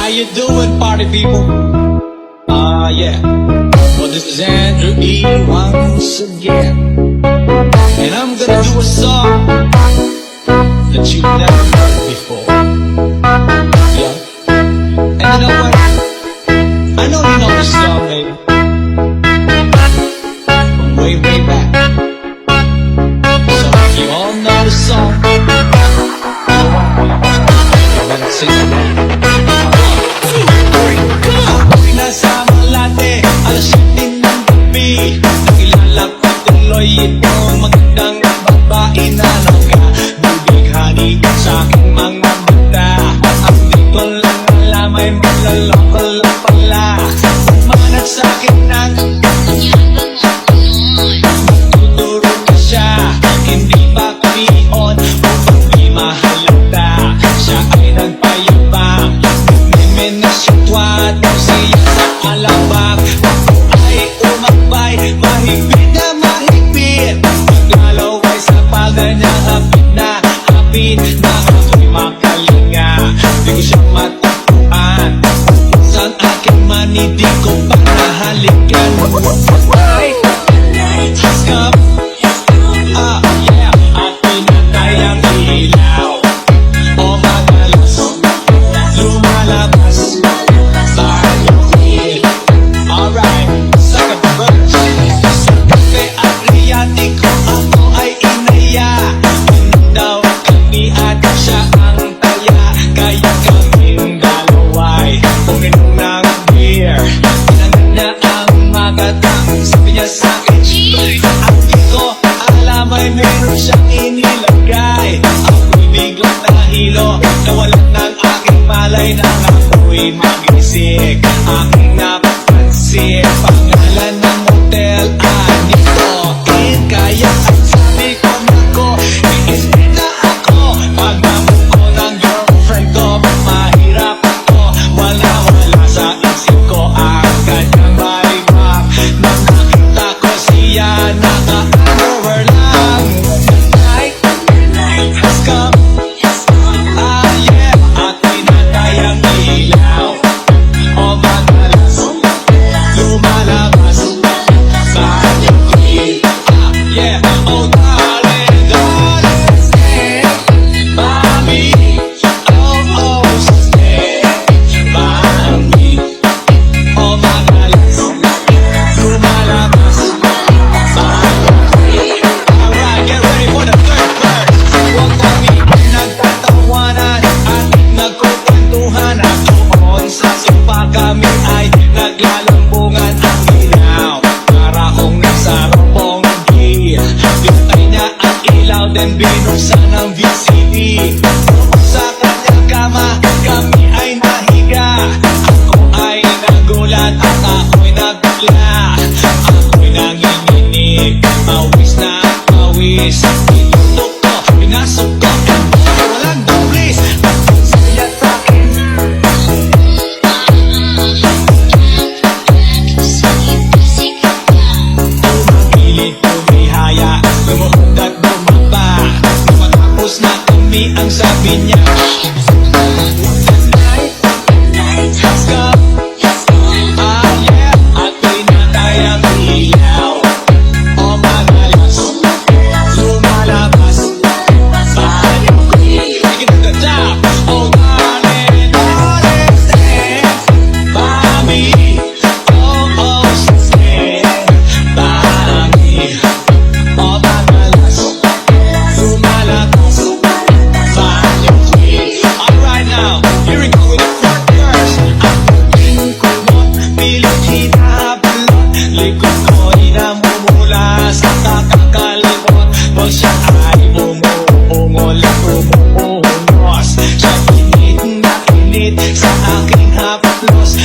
you doing, party people? Yeah. Well, this is Andrew E. once again, and I'm gonna do a song that you've never heard before. Yeah. And you know what? I know you know this song, baby, from way, way back. So if you all know the song, you better sing it now. Ako'y nasa Malate, alas 7 ng gabi. Nakilala ko tuloy itong magandang babae na nagkabibighani sa aking mga mata. Ang di ko lang alam ay malaloko lang pala. Umanat sa akin ng magtuturo ka siya. Hindi ba kamion upang di mahalata? Siya ay nagpayabang, nagmemenasyatwa daw siya sa alabang. Ako ay umakbay, mahigpit na mahigpit. Maglalaway sa paganyang hapit na ako'y makalinga. Di ko siya matagpuan, saan aking mani di ko pa nahalikan. Has come, yeah, at pinatay ang ilaw. O madalas lumalabas sa hangin. Alright, second verse. Sa kape at Adriatico ako ay inaya. Yun daw kami at siya ang taya. Kaya kaming dalaway uminom ng beer. Tinanong niya ang magatang, sabi niya sa'kin, at di ko alam ay meron siyang inilagay. Ako'y biglang nahilo, nawalan ng aking malay nang ako'y magising. Aking napapansin, pangalan ng hotel, Anito Inn. Kaya ang sabi ko, nako, iisip na ako. Pagdamot ko ng girlfriend ko, mahirap ako. Wala sa isip ko ang kanyang balimak. Nang nakita ko siya, naka-underwear lang. The night has come, yeah, at pinatay ang ilaw. O madalas lumalabas sa kanyang tingin. Yeah, oh darling, darling, stand by me. Oh, stand by me. O madalas lumalabas sa kanyang tingin. Alright, get ready for the third verse. Huwag kami nagtatawanan at nagkukwentuhan. At doon sa sopa kami ay naglalambungan ang ilaw. Para kong nasa Roppongi. Pinatay niya ang ilaw, then binuksan ang VCD. Sa kanyang kama kami ay nahiga. Ako ay nagulat at ako'y nagbigla. Ako'y nanginginig, pawis na pawis. Pinutok ko, pinasok ko, walang dublis. At ang saya sa'kin, tumagilid, tumihaya, lumuhod at bumaba. Matapos na kami, ang sabi niya, the night has come, yeah, at pinatay ang ilaw. O madalas lumalabas sa kanyang tingin. Take it to the top. Oh darling, darling, stand by me. Oh, stand by me. O madalas lumalabas sa kanyang tingin. Alright now, here we go with the fourth verse. Ang tingin ko mo't pilit hinabalot. Likod ko'y namumula sa kakakalimot. Pag siya ay umuungol at umuungos, siya init na init sa aking haplos.